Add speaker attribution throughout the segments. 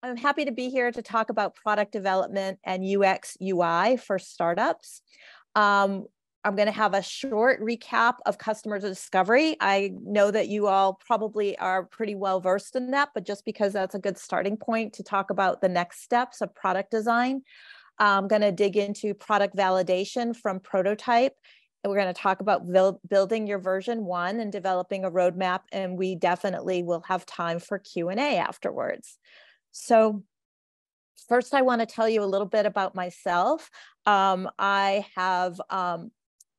Speaker 1: I'm happy to be here to talk about product development and UX UI for startups. I'm going to have a short recap of customer discovery. I know that you all probably are pretty well versed in that, but just because that's a good starting point to talk about the next steps of product design. I'm going to dig into product validation from prototype. And we're going to talk about building your version 1 and developing a roadmap. And we definitely will have time for Q&A afterwards. So first, I want to tell you a little bit about myself. I have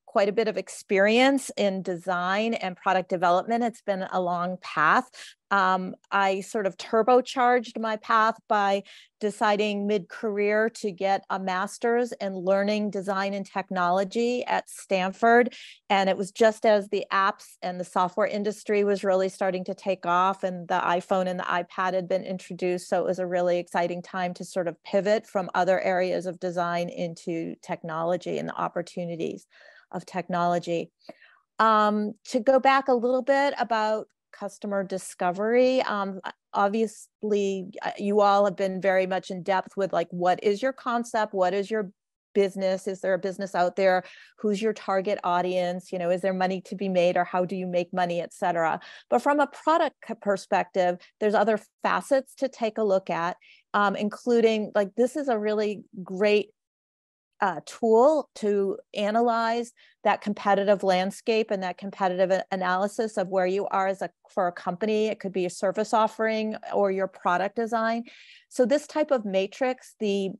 Speaker 1: quite a bit of experience in design and product development. It's been a long path. I sort of turbocharged my path by deciding mid-career to get a master's in learning design and technology at Stanford. And it was just as the apps and the software industry was really starting to take off and the iPhone and the iPad had been introduced. So it was a really exciting time to sort of pivot from other areas of design into technology and the opportunities of technology. To go back a little bit about customer discovery, obviously you all have been very much in depth with like, what is your concept? What is your business? Is there a business out there? Who's your target audience? You know, is there money to be made, or how do you make money, et cetera? But from a product perspective, there's other facets to take a look at, including like, this is a really great tool to analyze that competitive landscape and that competitive analysis of where you are for a company. It could be a service offering or your product design. So this type of matrix, the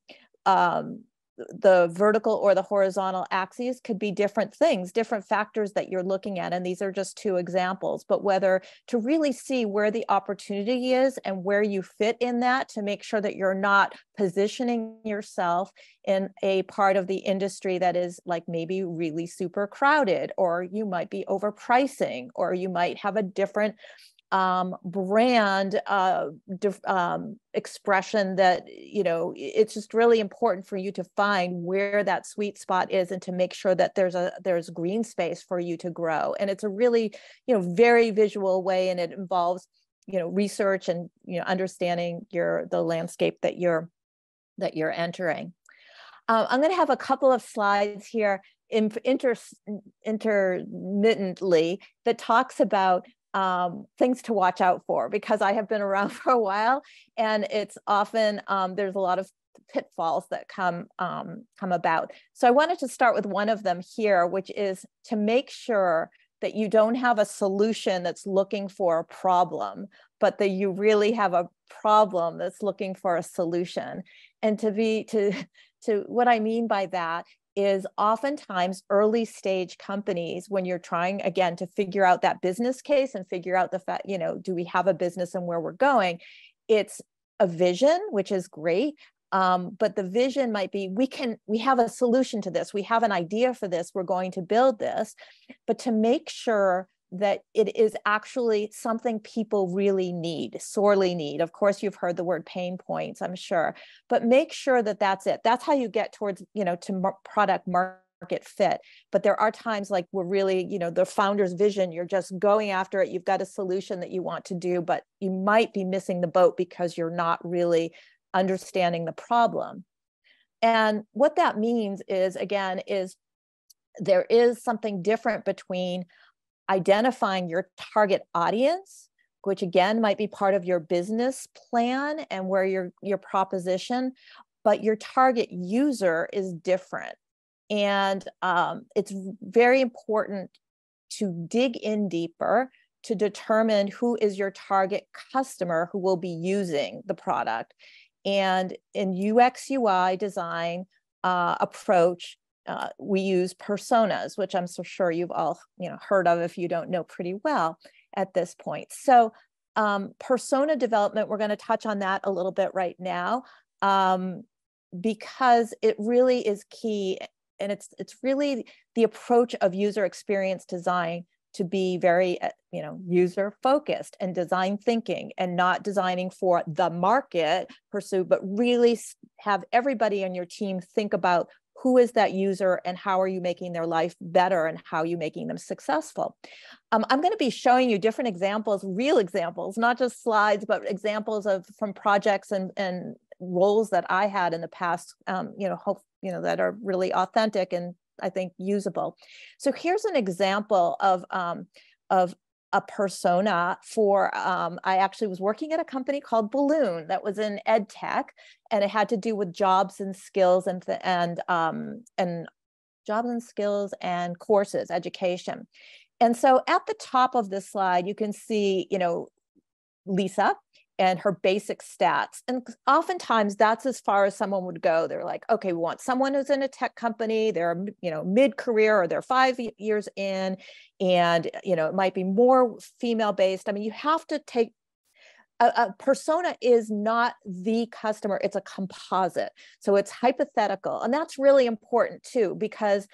Speaker 1: vertical or the horizontal axes could be different things, different factors that you're looking at. And these are just 2 examples, but whether to really see where the opportunity is and where you fit in that, to make sure that you're not positioning yourself in a part of the industry that is like maybe really super crowded, or you might be overpricing, or you might have a different brand expression that, you know, it's just really important for you to find where that sweet spot is and to make sure that there's green space for you to grow. And it's a really, you know, very visual way, and it involves, you know, research and, you know, understanding the landscape that you're entering. I'm going to have a couple of slides here intermittently that talks about things to watch out for, because I have been around for a while, and it's often there's a lot of pitfalls that come about. So I wanted to start with one of them here, which is to make sure that you don't have a solution that's looking for a problem, but that you really have a problem that's looking for a solution. And to what I mean by that is oftentimes early stage companies, when you're trying, again, to figure out that business case and figure out the fact, you know, do we have a business and where we're going? It's a vision, which is great. But the vision might be, we have a solution to this. We have an idea for this. We're going to build this. But to make sure that it is actually something people really need, sorely need. Of course, you've heard the word pain points, I'm sure, but make sure that that's it. That's how you get towards, you know, to product market fit. But there are times like we're really, you know, the founder's vision, you're just going after it. You've got a solution that you want to do, but you might be missing the boat because you're not really understanding the problem. And what that means is, again, is there is something different between identifying your target audience, which again might be part of your business plan and where your proposition, but your target user is different. And it's very important to dig in deeper to determine who is your target customer who will be using the product. And in UX UI design approach, we use personas, which I'm so sure you've all, you know, heard of if you don't know pretty well at this point. So persona development, we're going to touch on that a little bit right now, because it really is key, and it's really the approach of user experience design to be very, you know, user focused and design thinking, and not designing for the market pursuit, but really have everybody on your team think about who is that user and how are you making their life better and how are you making them successful? I'm going to be showing you different examples, real examples, not just slides, but examples from projects and roles that I had in the past, that are really authentic and I think usable. So here's an example of a persona for, I actually was working at a company called Balloon that was in ed tech, and it had to do with jobs and skills and jobs and skills and courses, education. And so at the top of this slide, you can see, Lisa and her basic stats. And oftentimes that's as far as someone would go. They're like, okay, we want someone who's in a tech company, they're, mid-career or they're 5 years in, and, it might be more female-based. I mean, you have to take, a persona is not the customer, it's a composite. So it's hypothetical. And that's really important too, because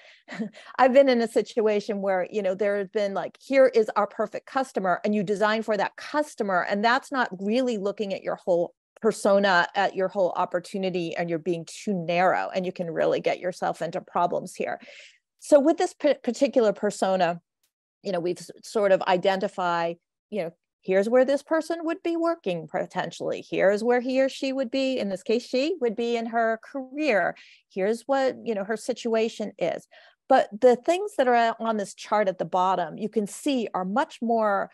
Speaker 1: I've been in a situation where, there's been like, here is our perfect customer, and you design for that customer. And that's not really looking at your whole persona, at your whole opportunity, and you're being too narrow, and you can really get yourself into problems here. So with this particular persona, we've sort of identified, here's where this person would be working potentially. Here's where he or she would be. In this case, she would be in her career. Here's what, her situation is. But the things that are on this chart at the bottom, you can see are much more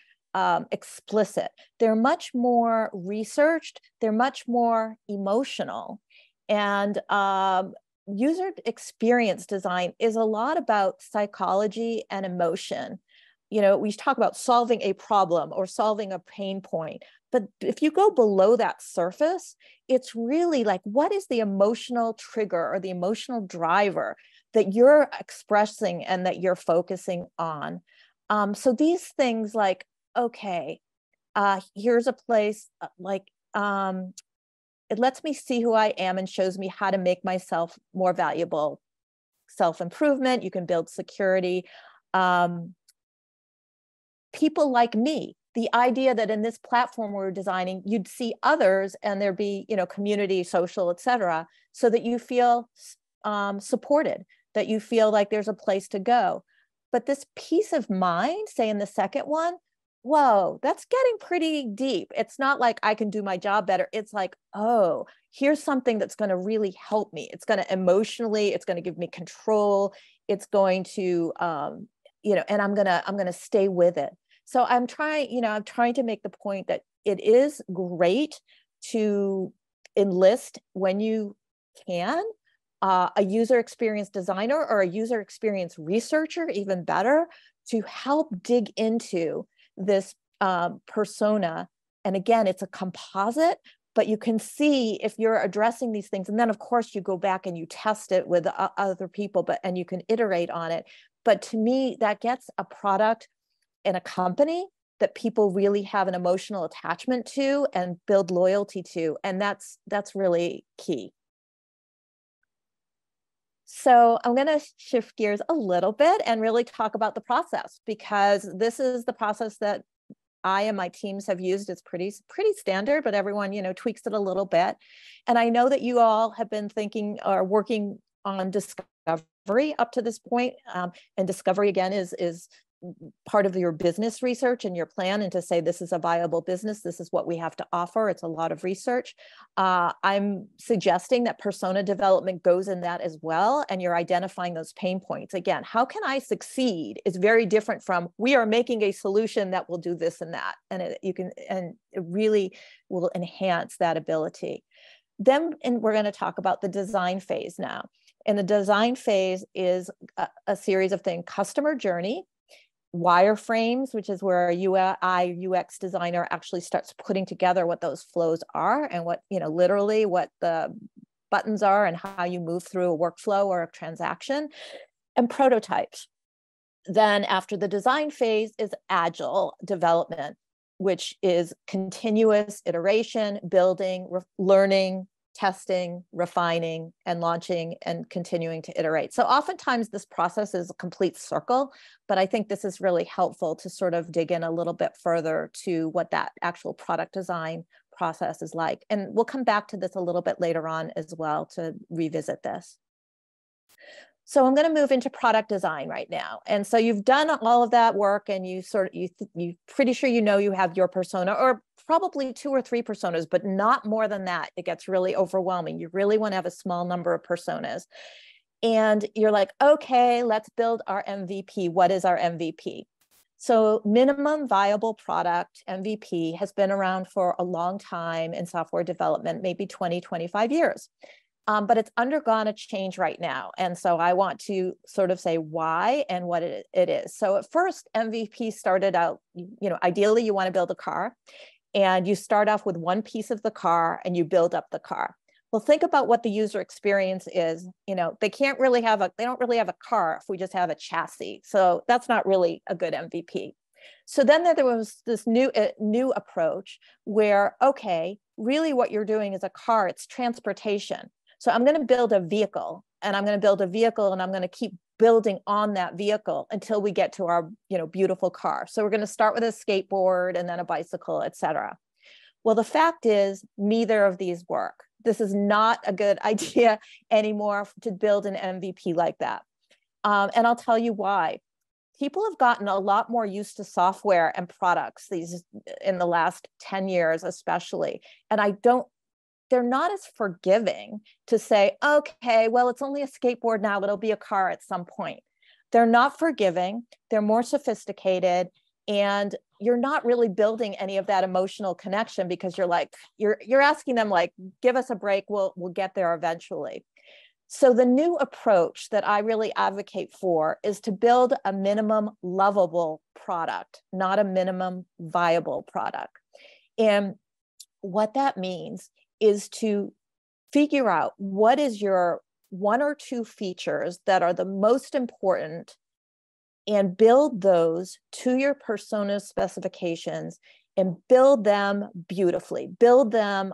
Speaker 1: explicit. They're much more researched. They're much more emotional. And user experience design is a lot about psychology and emotion. We talk about solving a problem or solving a pain point, but if you go below that surface, it's really like, what is the emotional trigger or the emotional driver that you're expressing and that you're focusing on? So these things like, okay, here's a place it lets me see who I am and shows me how to make myself more valuable. Self-improvement, you can build security. People like me, the idea that in this platform we're designing, you'd see others and there'd be, community, social, et cetera, so that you feel supported, that you feel like there's a place to go. But this peace of mind, say in the second one, whoa, that's getting pretty deep. It's not like I can do my job better. It's like, oh, here's something that's going to really help me. It's going to emotionally, it's going to give me control. It's going to, and I'm gonna stay with it. So I'm trying to make the point that it is great to enlist when you can a user experience designer or a user experience researcher, even better, to help dig into this persona. And again, it's a composite, but you can see if you're addressing these things. And then of course you go back and you test it with other people, and you can iterate on it. But to me, that gets a product in a company that people really have an emotional attachment to and build loyalty to. And that's really key. So I'm going to shift gears a little bit and really talk about the process, because this is the process that I and my teams have used. It's pretty standard, but everyone, tweaks it a little bit. And I know that you all have been thinking or working on discovery up to this point. And discovery, again, is part of your business research and your plan, and to say this is a viable business, this is what we have to offer. It's a lot of research. I'm suggesting that persona development goes in that as well, and you're identifying those pain points. Again, how can I succeed is very different from we are making a solution that will do this and that, and it really will enhance that ability. Then, and we're going to talk about the design phase now. And the design phase is a series of things: customer journey, wireframes, which is where a UI UX designer actually starts putting together what those flows are and what, literally what the buttons are and how you move through a workflow or a transaction, and prototypes. Then after the design phase is agile development, which is continuous iteration, building, learning, testing, refining, and launching, and continuing to iterate. So oftentimes this process is a complete circle, but I think this is really helpful to sort of dig in a little bit further to what that actual product design process is like. And we'll come back to this a little bit later on as well to revisit this. So I'm going to move into product design right now. And so you've done all of that work and you pretty sure you know you have your persona, or probably 2 or 3 personas, but not more than that. It gets really overwhelming. You really want to have a small number of personas. And you're like, okay, let's build our MVP. What is our MVP? So minimum viable product, MVP, has been around for a long time in software development, maybe 20, 25 years. But it's undergone a change right now. And so I want to sort of say why and what it is. So at first, MVP started out, ideally you want to build a car, and you start off with one piece of the car and you build up the car. Well, think about what the user experience is. They don't really have a car if we just have a chassis. So that's not really a good MVP. So then there was this new approach where, okay, really what you're doing is a car, it's transportation. So I'm going to build a vehicle, and I'm going to keep building on that vehicle until we get to our, beautiful car. So we're going to start with a skateboard and then a bicycle, et cetera. Well, the fact is neither of these work. This is not a good idea anymore to build an MVP like that. And I'll tell you why. People have gotten a lot more used to software and products in the last 10 years, especially. And they're not as forgiving to say, okay, well, it's only a skateboard now, it'll be a car at some point. They're not forgiving, they're more sophisticated, and you're not really building any of that emotional connection because you're asking them, like, give us a break, we'll get there eventually. So the new approach that I really advocate for is to build a minimum lovable product, not a minimum viable product. And what that means is to figure out what is your 1 or 2 features that are the most important and build those to your persona specifications and build them beautifully. Build them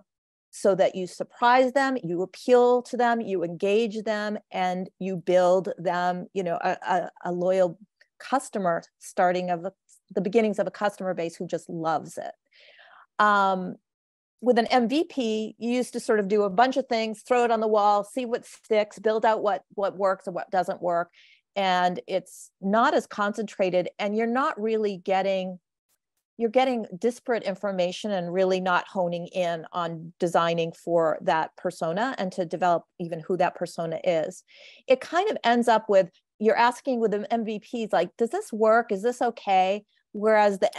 Speaker 1: so that you surprise them, you appeal to them, you engage them, and you build them, a loyal customer, starting of the beginnings of a customer base who just loves it. With an MVP, you used to sort of do a bunch of things, throw it on the wall, see what sticks, build out what works and what doesn't work. And it's not as concentrated, and you're getting disparate information and really not honing in on designing for that persona and to develop even who that persona is. It kind of ends up with, you're asking with the MVPs, like, does this work? Is this okay? Whereas the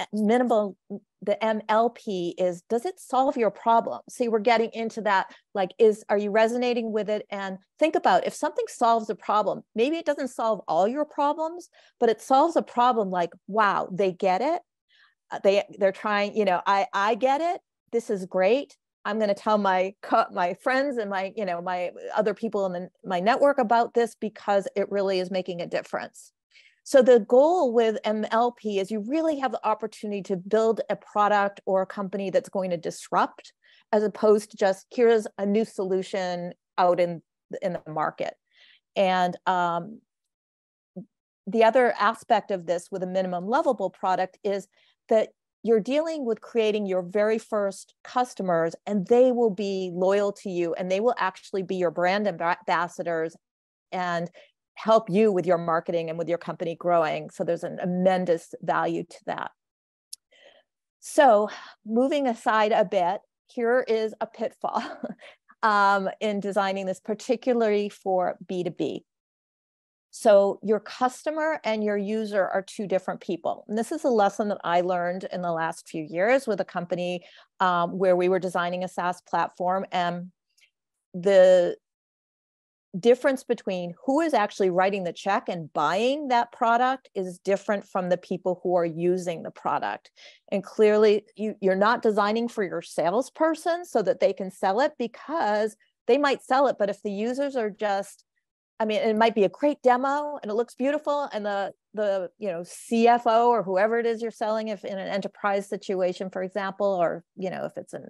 Speaker 1: MLP is, does it solve your problem? See, we're getting into that, like, are you resonating with it? And think about, if something solves a problem, maybe it doesn't solve all your problems, but it solves a problem like, wow, they get it. They're trying, I get it. This is great. I'm going to tell my friends and my other people in my network about this because it really is making a difference. So the goal with MLP is you really have the opportunity to build a product or a company that's going to disrupt, as opposed to just, here's a new solution out in the market. And the other aspect of this with a minimum lovable product is that you're dealing with creating your very first customers, and they will be loyal to you, and they will actually be your brand ambassadors and help you with your marketing and with your company growing. So there's an tremendous value to that. So moving aside a bit, here is a pitfall in designing this, particularly for B2B. So your customer and your user are 2 different people. And this is a lesson that I learned in the last few years with a company where we were designing a SaaS platform. And the difference between who is actually writing the check and buying that product is different from the people who are using the product. And clearly, you're not designing for your salesperson so that they can sell it, because they might sell it, but if the users are just, it might be a great demo and it looks beautiful, and the CFO or whoever it is you're selling, if in an enterprise situation, for example, or if it's an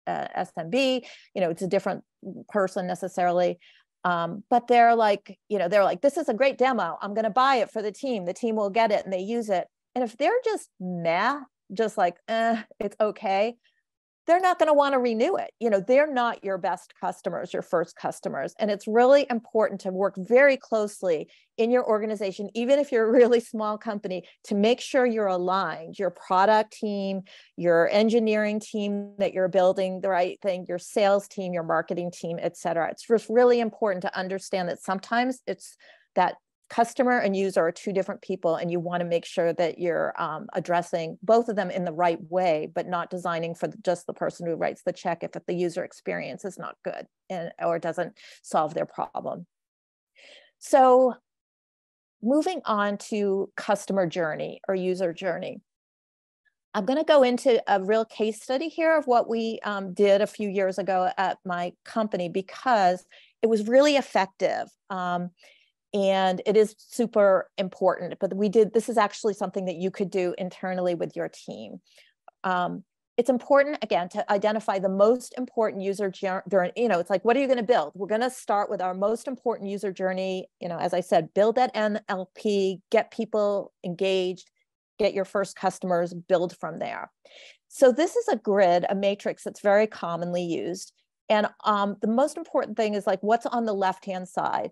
Speaker 1: SMB, it's a different person necessarily. But they're like, this is a great demo, I'm going to buy it for the team will get it, and they use it. And if they're just just like, it's okay, they're not going to want to renew it. They're not your best customers, your first customers. And it's really important to work very closely in your organization, even if you're a really small company, to make sure you're aligned, your product team, your engineering team, that you're building the right thing, your sales team, your marketing team, et cetera. It's just really important to understand that sometimes it's that customer and user are two different people, and you want to make sure that you're addressing both of them in the right way, but not designing for just the person who writes the check if the user experience is not good or doesn't solve their problem. So moving on to customer journey or user journey. I'm going to go into a real case study here of what we did a few years ago at my company, because it was really effective. And it is super important, but this is actually something that you could do internally with your team. It's important, again, to identify the most important user journey. It's like, what are you going to build? We're going to start with our most important user journey. As I said, build that NLP, get people engaged, get your first customers, build from there. So this is a grid, a matrix that's very commonly used. And the most important thing is like, what's on the left-hand side?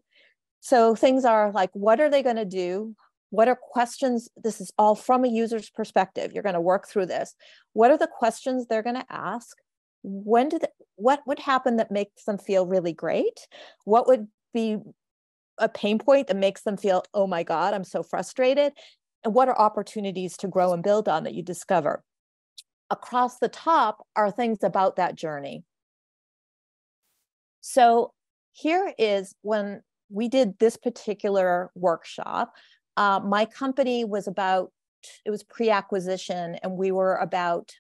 Speaker 1: So things are like, what are they going to do? What are questions? This is all from a user's perspective. You're going to work through this. What are the questions they're going to ask? What would happen that makes them feel really great? What would be a pain point that makes them feel, oh my God, I'm so frustrated? And what are opportunities to grow and build on that you discover? Across the top are things about that journey. So here is when we did this particular workshop. My company was it was pre-acquisition, and we were about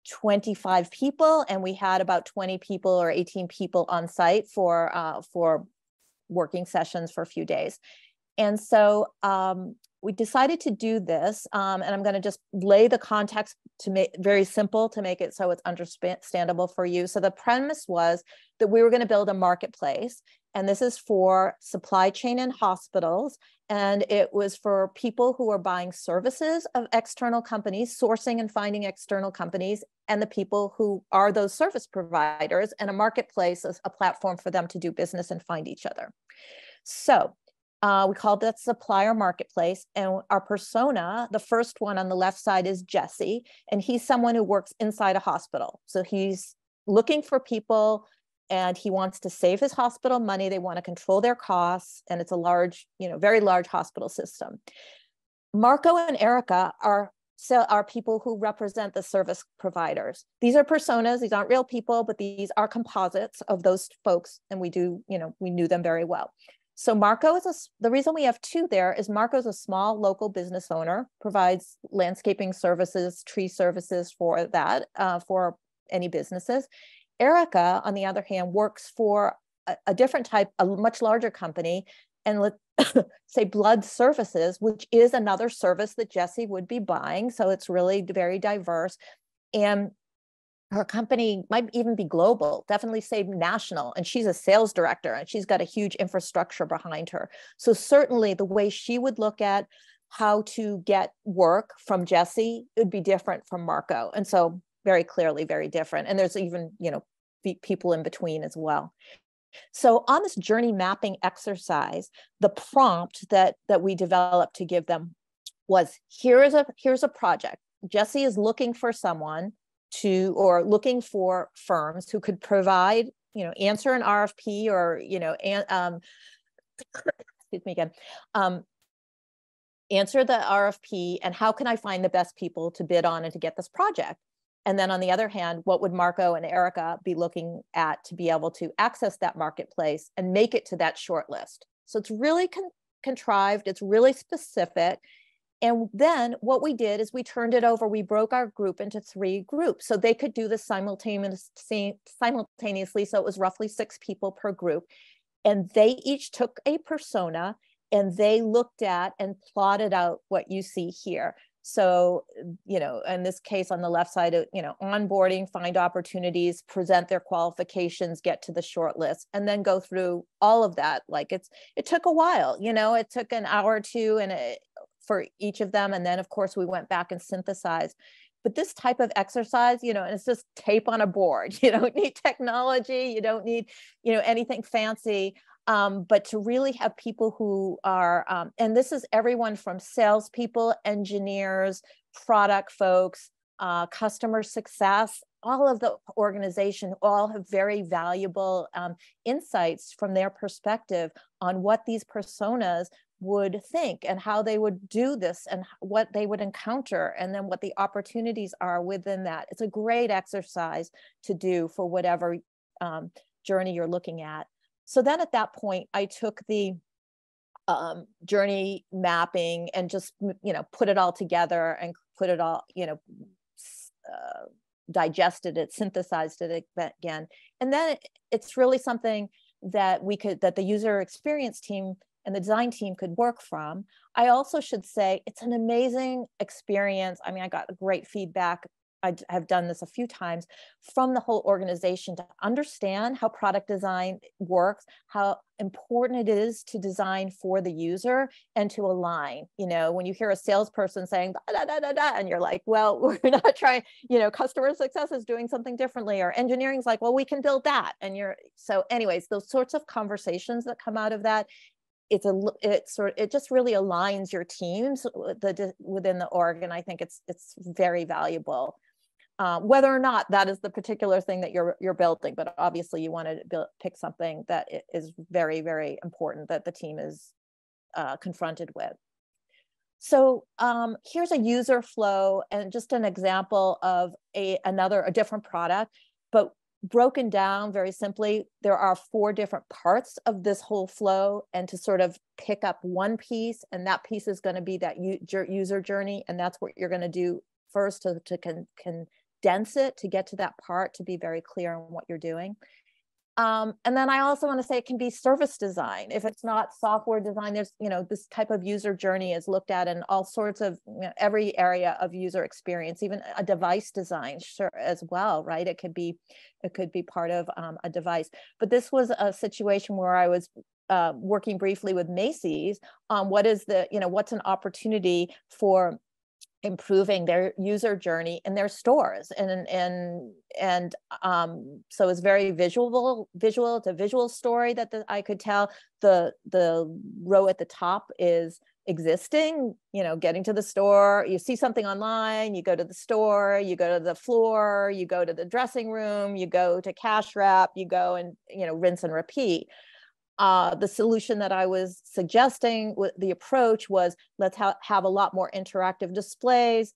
Speaker 1: 25 people, and we had about 20 people or 18 people on site for working sessions for a few days. And so we decided to do this, and I'm going to just lay the context to make very simple to make it so it's understandable for you. So the premise was that we were going to build a marketplace, and this is for supply chain and hospitals, and it was for people who are buying services of external companies, sourcing and finding external companies, and the people who are those service providers, and a marketplace is a platform for them to do business and find each other. So we called that supplier marketplace, and our persona, the first one on the left side, is Jesse, and he's someone who works inside a hospital. So he's looking for people, and he wants to save his hospital money. They want to control their costs, and it's a large, very large hospital system. Marco and Erica are people who represent the service providers. These are personas. These aren't real people, but these are composites of those folks, and we knew them very well. So Marco the reason we have two there is Marco's a small local business owner, provides landscaping services, tree services for that, for any businesses. Erica, on the other hand, works for a different type, a much larger company, and let's say blood services, which is another service that Jesse would be buying. So it's really very diverse. And her company might even be global, definitely say national, and she's a sales director, and she's got a huge infrastructure behind her. So certainly the way she would look at how to get work from Jesse would be different from Marco. And so very clearly, very different. And there's even, people in between as well. So on this journey mapping exercise, the prompt that we developed to give them was, here's a project. Jesse is looking for someone looking for firms who could provide, answer an RFP or, excuse me again, answer the RFP, and how can I find the best people to bid on and to get this project? And then on the other hand, what would Marco and Erica be looking at to be able to access that marketplace and make it to that short list? So it's really contrived, it's really specific. And then what we did is we turned it over. We broke our group into 3 groups so they could do this simultaneously. So it was roughly 6 people per group. And they each took a persona and they looked at and plotted out what you see here. So, in this case on the left side, onboarding, find opportunities, present their qualifications, get to the short list, and then go through all of that. Like it took a while, it took an hour or two and for each of them. And then of course we went back and synthesized. But this type of exercise, and it's just tape on a board. You don't need technology. You don't need, anything fancy. But to really have people who are, and this is everyone from salespeople, engineers, product folks, customer success, all of the organization, all have very valuable insights from their perspective on what these personas would think and how they would do this and what they would encounter, and then what the opportunities are within that. It's a great exercise to do for whatever journey you're looking at. So then at that point, I took the journey mapping and just, put it all together and put it all, digested it, synthesized it again. And then it's really something that that the user experience team and the design team could work from. I also should say it's an amazing experience. I mean, I got great feedback. I have done this a few times from the whole organization to understand how product design works, how important it is to design for the user and to align. When you hear a salesperson saying da, da, da, da, and you're like, well, we're not trying, customer success is doing something differently, or engineering's like, well, we can build that. And so anyways, those sorts of conversations that come out of that, it just really aligns your teams within the org. And I think it's very valuable. Whether or not that is the particular thing that you're building, but obviously you want to pick something that is very, very important that the team is confronted with. So here's a user flow and just an example of a different product, but broken down very simply. There are 4 different parts of this whole flow, and to sort of pick up one piece, and that piece is going to be that user journey, and that's what you're going to do first to condense it, to get to that part, to be very clear on what you're doing. And then I also want to say it can be service design. If it's not software design, there's, this type of user journey is looked at in all sorts of, every area of user experience, even a device design as well, right? It could be part of a device. But this was a situation where I was working briefly with Macy's on what's an opportunity for improving their user journey in their stores, and so it's very visual. It's a visual story that I could tell. The row at the top is existing, getting to the store. You see something online, you go to the store, you go to the floor, you go to the dressing room, you go to cash wrap, you go and rinse and repeat. The solution that I was suggesting, the approach was, let's have a lot more interactive displays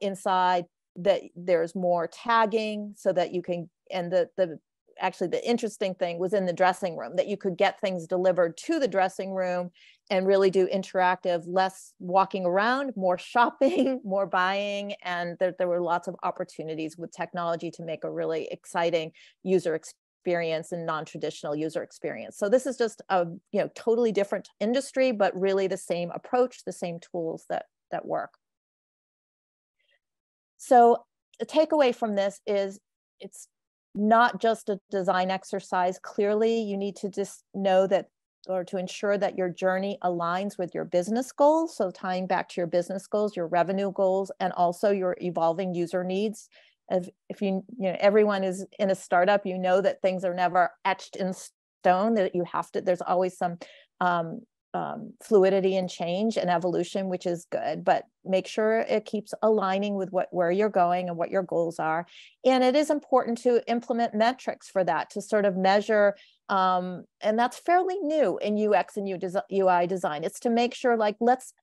Speaker 1: inside, that there's more tagging so that you can, and actually the interesting thing was in the dressing room, that you could get things delivered to the dressing room and really do interactive, less walking around, more shopping, more buying. And there were lots of opportunities with technology to make a really exciting user experience and non-traditional user experience. So this is just a totally different industry, but really the same approach, the same tools that work. So the takeaway from this is it's not just a design exercise. Clearly, you need to just know that, or to ensure that your journey aligns with your business goals. So tying back to your business goals, your revenue goals, and also your evolving user needs. If everyone is in a startup, that things are never etched in stone, that there's always some fluidity and change and evolution, which is good, but make sure it keeps aligning with where you're going and what your goals are. And it is important to implement metrics for that, to sort of measure, and that's fairly new in UX and UI design. It's to make sure,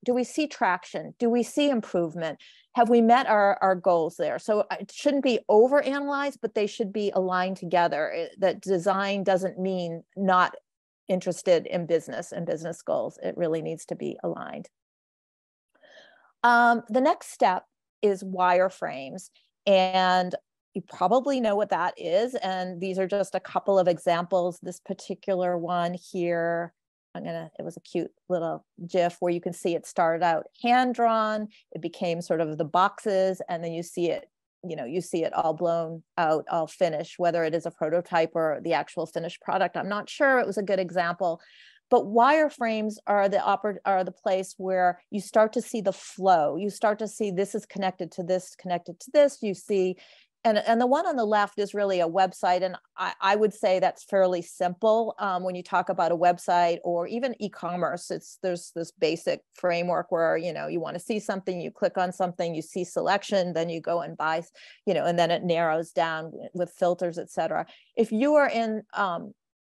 Speaker 1: do we see traction? Do we see improvement? Have we met our goals there? So it shouldn't be overanalyzed, but they should be aligned together. That design doesn't mean not interested in business and business goals. It really needs to be aligned. The next step is wireframes. And you probably know what that is. And these are just a couple of examples. This particular one here, it was a cute little GIF where you can see it started out hand-drawn, it became sort of the boxes, and then you see it all blown out, all finished, whether it is a prototype or the actual finished product. I'm not sure. It was a good example. But wireframes are the place where you start to see the flow. You start to see this is connected to this, connected to this. You see, and the one on the left is really a website. And I would say that's fairly simple. When you talk about a website or even e-commerce, there's this basic framework where, you want to see something, you click on something, you see selection, then you go and buy, and then it narrows down with filters, et cetera. If you are in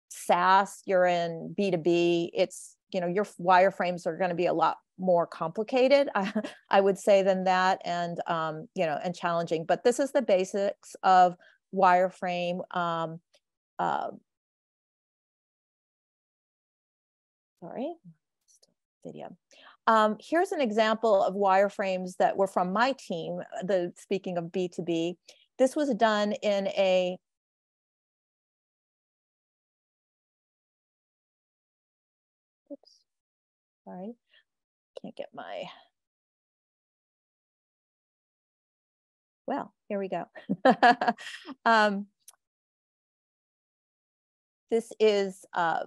Speaker 1: SaaS, you're in B2B, it's, your wireframes are going to be a lot more complicated, I would say, than that, and and challenging. But this is the basics of wireframe. Sorry, video. Here's an example of wireframes that were from my team. Speaking of B2B, this was done in a oops, sorry. Can't get my, well, here we go. This is, I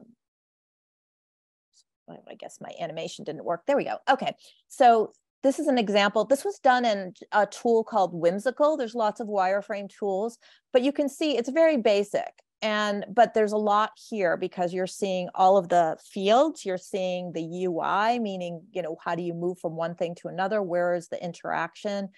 Speaker 1: guess my animation didn't work. There we go. Okay, so this is an example. This was done in a tool called Whimsical. There's lots of wireframe tools, but you can see it's very basic. But there's a lot here because you're seeing all of the fields, you're seeing the UI, meaning, how do you move from one thing to another? Where is the interaction?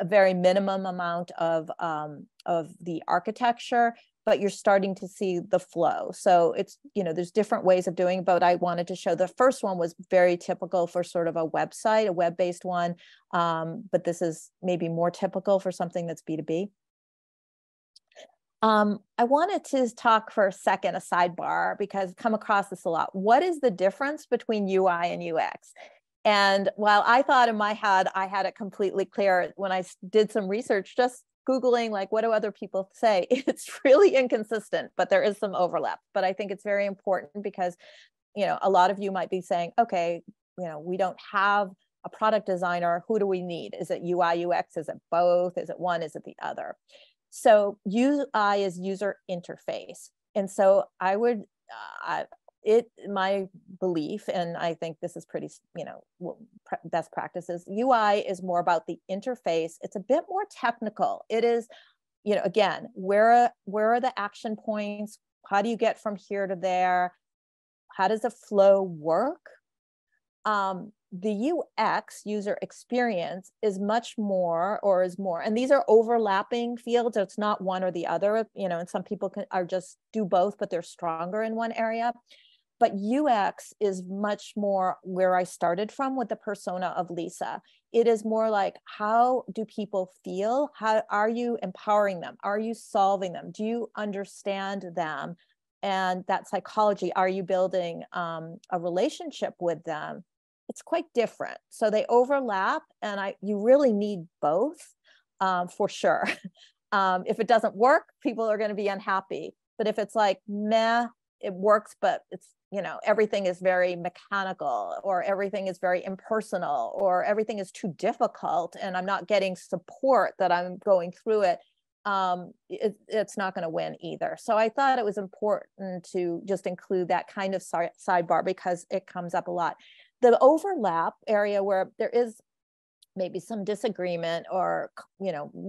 Speaker 1: A very minimum amount of the architecture, but you're starting to see the flow. So it's, there's different ways of doing it, but I wanted to show the first one was very typical for sort of a website, a web-based one. But this is maybe more typical for something that's B2B. I wanted to talk for a second, a sidebar, because I've come across this a lot. What is the difference between UI and UX? And while I thought in my head, I had it completely clear, when I did some research, just Googling, like, what do other people say? It's really inconsistent, but there is some overlap. But I think it's very important because, a lot of you might be saying, okay, we don't have a product designer. Who do we need? Is it UI, UX? Is it both? Is it one? Is it the other? So UI is user interface. And so I would, my belief, and I think this is pretty, best practices, UI is more about the interface. It's a bit more technical. It is, again, where are the action points? How do you get from here to there? How does the flow work? The UX, user experience, is much more, and these are overlapping fields. It's not one or the other, and some people are just do both, but they're stronger in one area. But UX is much more where I started from with the persona of Lisa. It is more like, how do people feel? How are you empowering them? Are you solving them? Do you understand them? And that psychology, are you building a relationship with them? It's quite different. So they overlap, and you really need both for sure. If it doesn't work, people are going to be unhappy. But if it's like, meh, it works, but it's, everything is very mechanical, or everything is very impersonal, or everything is too difficult, and I'm not getting support that I'm going through it, it's not going to win either. So I thought it was important to just include that kind of sidebar because it comes up a lot. The overlap area where there is maybe some disagreement or,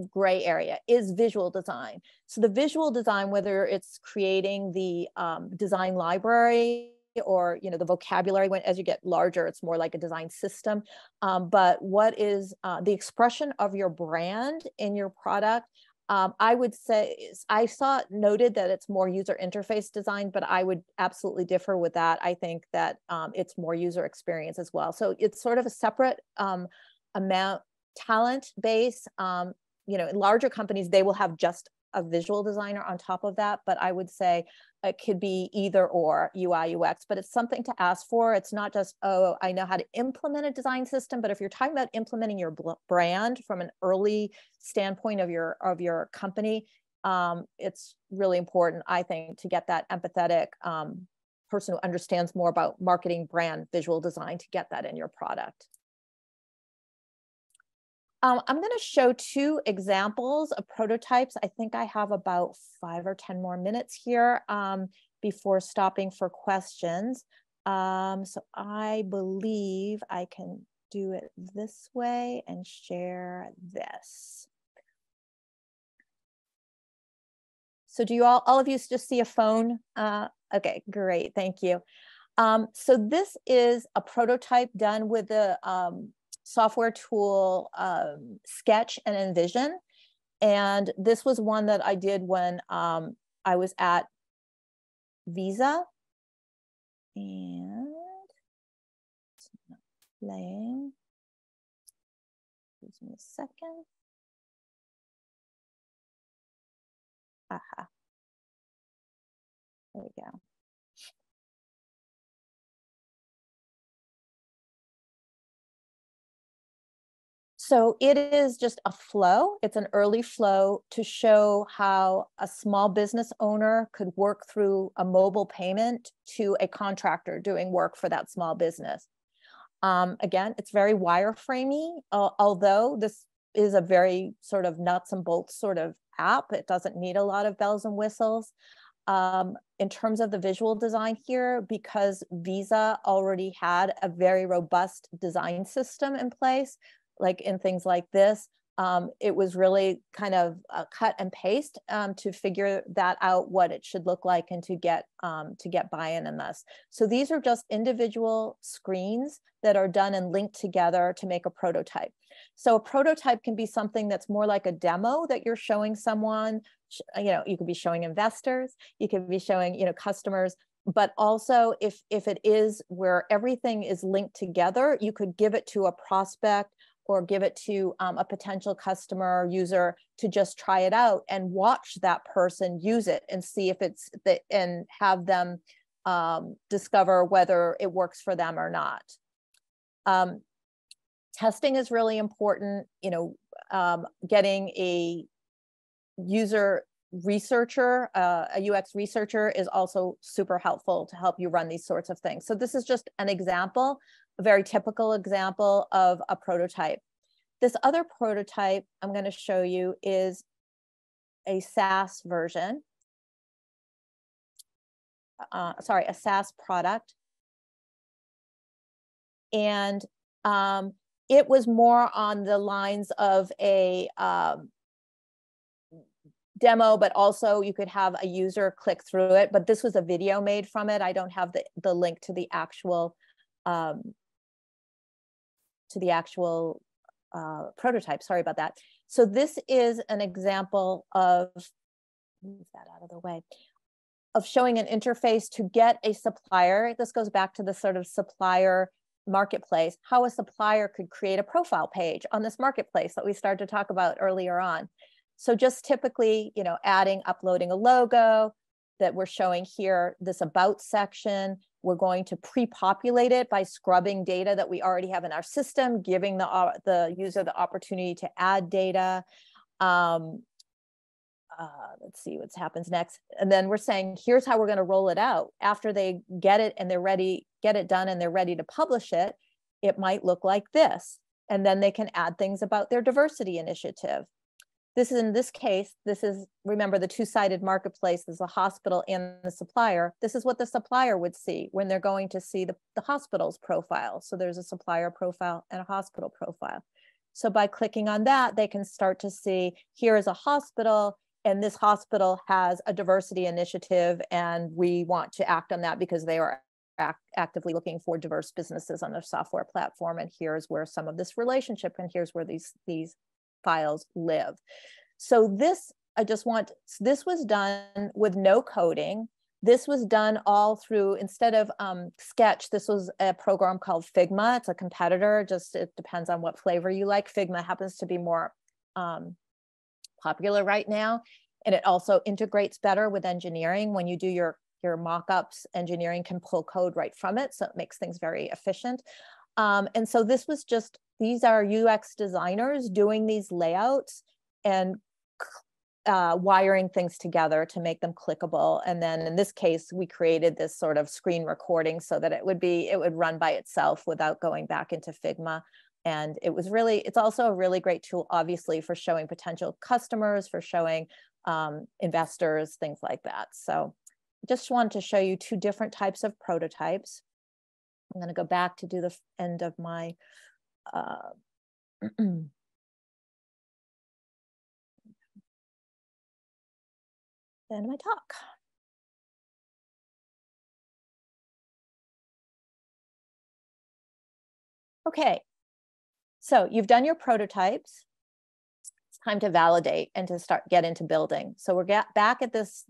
Speaker 1: gray area is visual design. So the visual design, whether it's creating the design library or, the vocabulary, as you get larger, it's more like a design system. But what is the expression of your brand in your product? I would say, I saw it noted that it's more user interface design, but I would absolutely differ with that. I think that it's more user experience as well. So it's sort of a separate amount, talent base. In larger companies, they will have just a visual designer on top of that, but I would say it could be either or, UI, UX, but it's something to ask for. It's not just, oh, I know how to implement a design system, but if you're talking about implementing your brand from an early standpoint of your company, it's really important, I think, to get that empathetic person who understands more about marketing, brand, visual design, to get that in your product. I'm going to show two examples of prototypes. I think I have about 5 or 10 more minutes here before stopping for questions. So I believe I can do it this way and share this. So do you all of you just see a phone? Okay, great, thank you. So this is a prototype done with the software tool Sketch and Envision. And this was one that I did when I was at Visa. And it's not playing. Give me a second. Aha. There we go. So it is just a flow. It's an early flow to show how a small business owner could work through a mobile payment to a contractor doing work for that small business. Again, it's very wireframey, although this is a very sort of nuts and bolts sort of app. It doesn't need a lot of bells and whistles. In terms of the visual design here, because Visa already had a very robust design system in place, like in things like this, it was really kind of cut and paste to figure that out, what it should look like, and to get buy-in in this. So these are just individual screens that are done and linked together to make a prototype. So a prototype can be something that's more like a demo that you're showing someone. You know, you could be showing investors, you could be showing, you know, customers, but also if it is where everything is linked together, you could give it to a prospect or give it to a potential customer user to just try it out and watch that person use it and see if it's and have them discover whether it works for them or not. Testing is really important. You know, getting a user researcher, a UX researcher is also super helpful to help you run these sorts of things. So this is just an example, a very typical example of a prototype. This other prototype I'm going to show you is a SaaS version. Sorry, a SaaS product. And it was more on the lines of a demo, but also you could have a user click through it, but this was a video made from it. I don't have the link to the actual prototype. Sorry about that. So this is an example of, move that out of the way, of showing an interface to get a supplier. This goes back to the sort of supplier marketplace, how a supplier could create a profile page on this marketplace that we started to talk about earlier on. So just typically, you know, uploading a logo that we're showing here, this about section. We're going to pre-populate it by scrubbing data that we already have in our system, giving the user the opportunity to add data. Let's see what happens next. And then we're saying, here's how we're going to roll it out. After they get it and they're ready, get it done and they're ready to publish it, it might look like this. And then they can add things about their diversity initiative. This is, in this case, this is, remember, the two-sided marketplace is the hospital and the supplier. This is what the supplier would see when they're going to see the hospital's profile. So there's a supplier profile and a hospital profile. So by clicking on that, they can start to see, here is a hospital, and this hospital has a diversity initiative, and we want to act on that because they are actively looking for diverse businesses on their software platform. And here's where some of this relationship, and here's where these files live. So this, this was done with no coding. This was done all through, instead of Sketch, this was a program called Figma. It's a competitor, just it depends on what flavor you like. Figma happens to be more popular right now. And it also integrates better with engineering. When you do your mock-ups, engineering can pull code right from it. So it makes things very efficient. And so this was just, these are UX designers doing these layouts and wiring things together to make them clickable. And then in this case, we created this sort of screen recording so that it would run by itself without going back into Figma. And it was really, it's also a really great tool, obviously, for showing potential customers, for showing investors, things like that. So just wanted to show you two different types of prototypes. I'm going to go back to do the end of my end of my talk. Okay, so you've done your prototypes. It's time to validate and to get into building. So we're back at this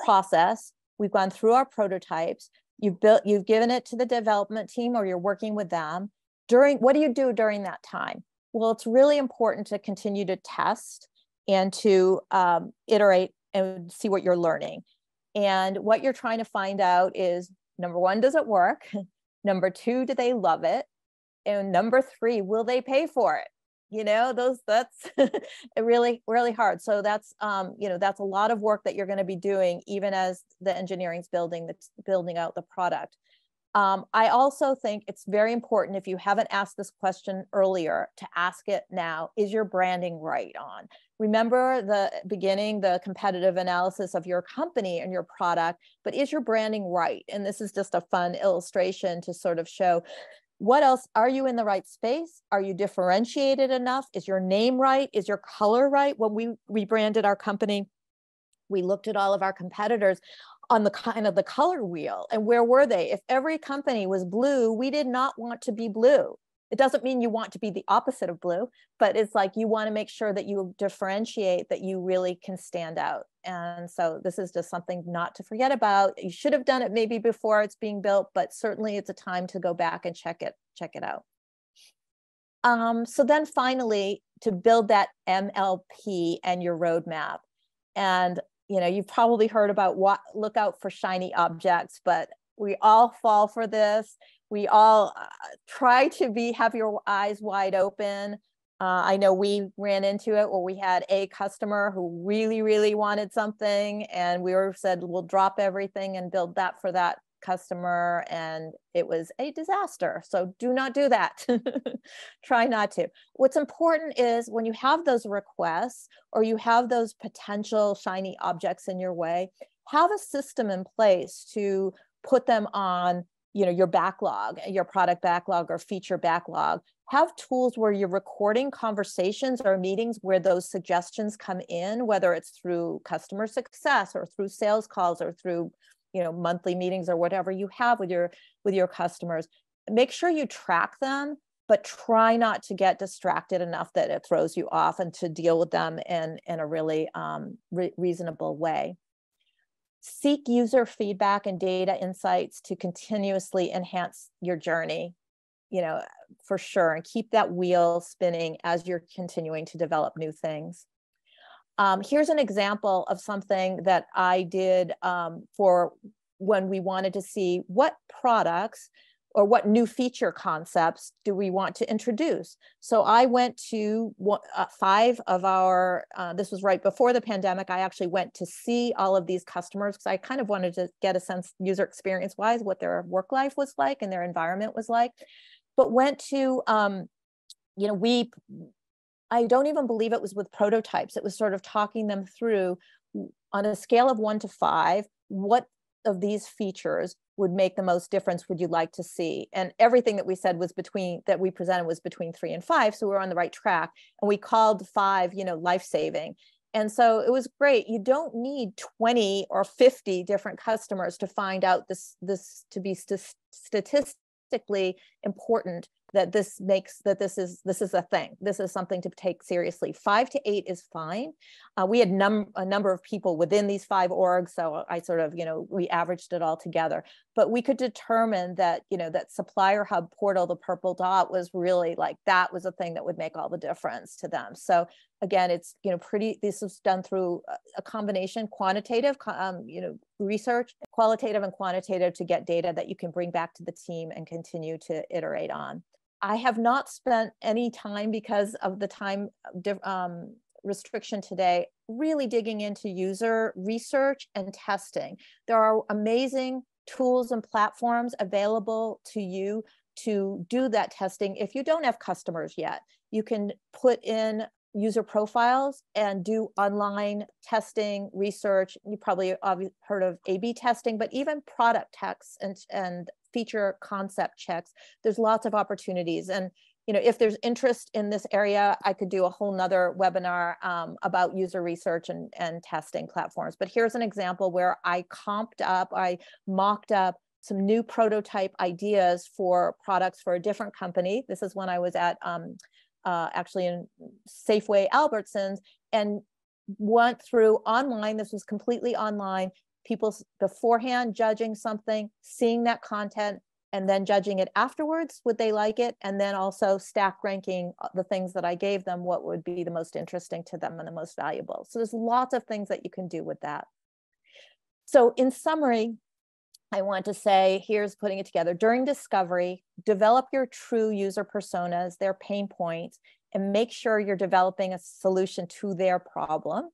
Speaker 1: process. We've gone through our prototypes. You've given it to the development team, or you're working with them. What do you do during that time? Well, it's really important to continue to test and to iterate and see what you're learning. And what you're trying to find out is, number one, does it work? Number two, do they love it? And number three, will they pay for it? You know, that's really, really hard. So that's, that's a lot of work that you're going to be doing, even as the engineering's building out the product. I also think it's very important, if you haven't asked this question earlier, to ask it now. Is your branding right on? Remember the beginning, the competitive analysis of your company and your product, but is your branding right? And this is just a fun illustration to sort of show, what else? Are you in the right space? Are you differentiated enough? Is your name right? Is your color right? When we rebranded our company, we looked at all of our competitors on the kind of the color wheel, and where were they? If every company was blue, we did not want to be blue. It doesn't mean you want to be the opposite of blue, but it's like you want to make sure that you differentiate, that you really can stand out. And so this is just something not to forget about. You should have done it maybe before it's being built, but certainly it's a time to go back and check it out. So then finally, to build that MLP and your roadmap. And you've probably heard about look out for shiny objects, but we all fall for this. We all try to have your eyes wide open. I know we ran into it where we had a customer who really, really wanted something, and we said, we'll drop everything and build that for that customer, and it was a disaster. So do not do that. Try not to. What's important is, when you have those requests or you have those potential shiny objects in your way, have a system in place to put them on your backlog, your product backlog or feature backlog. Have tools where you're recording conversations or meetings where those suggestions come in, whether it's through customer success or through sales calls or through monthly meetings or whatever you have with your customers. Make sure you track them, but try not to get distracted enough that it throws you off, and to deal with them in a really reasonable way. Seek user feedback and data insights to continuously enhance your journey, for sure, and keep that wheel spinning as you're continuing to develop new things. Here's an example of something that I did for when we wanted to see what products or what new feature concepts do we want to introduce. So I went to 5 of our, this was right before the pandemic, I actually went to see all of these customers because I kind of wanted to get a sense, user experience wise, what their work life was like and their environment was like. But went to, I don't even believe it was with prototypes. It was sort of talking them through, on a scale of 1 to 5, what of these features would make the most difference would you like to see? And everything that we said that we presented was between 3 and 5. So we were on the right track. And we called 5, life-saving. And so it was great. You don't need 20 or 50 different customers to find out this to be statistically important, that this is a thing. This is something to take seriously. 5 to 8 is fine. We had a number of people within these 5 orgs, so I sort of, we averaged it all together. But we could determine that, that Supplier Hub portal, the purple dot, was really like, that was a thing that would make all the difference to them. So again, it's, this was done through a combination, quantitative, research, qualitative and quantitative, to get data that you can bring back to the team and continue to iterate on. I have not spent any time, because of the time restriction today, really digging into user research and testing. There are amazing tools and platforms available to you to do that testing. If you don't have customers yet, you can put in user profiles and do online testing, research. You probably heard of A/B testing, but even product tests and feature concept checks. There's lots of opportunities. And if there's interest in this area, I could do a whole nother webinar about user research and testing platforms. But here's an example where I mocked up some new prototype ideas for products for a different company. This is when I was at actually in Safeway Albertsons, and went through online. This was completely online. People beforehand judging something, seeing that content, and then judging it afterwards. Would they like it? And then also stack ranking the things that I gave them, what would be the most interesting to them and the most valuable. So there's lots of things that you can do with that. So in summary, I want to say, here's putting it together. During discovery, develop your true user personas, their pain points, and make sure you're developing a solution to their problem.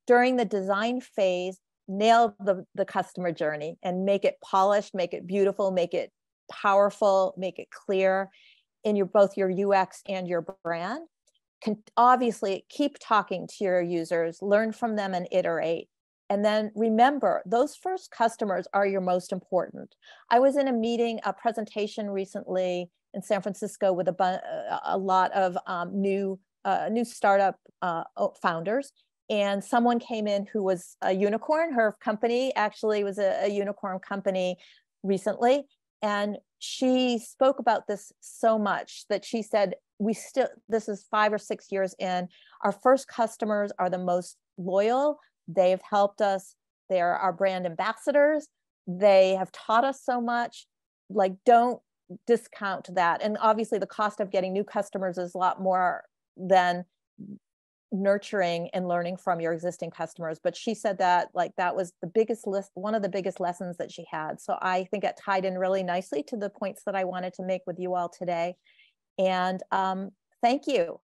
Speaker 1: During the design phase, nail the customer journey and make it polished, make it beautiful, make it powerful, make it clear in both your UX and your brand. Obviously, keep talking to your users, learn from them and iterate. And then remember, those first customers are your most important. I was in a presentation recently in San Francisco with a lot of new startup founders. And someone came in who was a unicorn. Her company actually was a unicorn company recently. And she spoke about this so much that she said, this is 5 or 6 years in, our first customers are the most loyal. They've helped us. They're our brand ambassadors. They have taught us so much. Like, don't discount that. And obviously the cost of getting new customers is a lot more than nurturing and learning from your existing customers. But she said that that was one of the biggest lessons that she had. So I think it tied in really nicely to the points that I wanted to make with you all today. And thank you.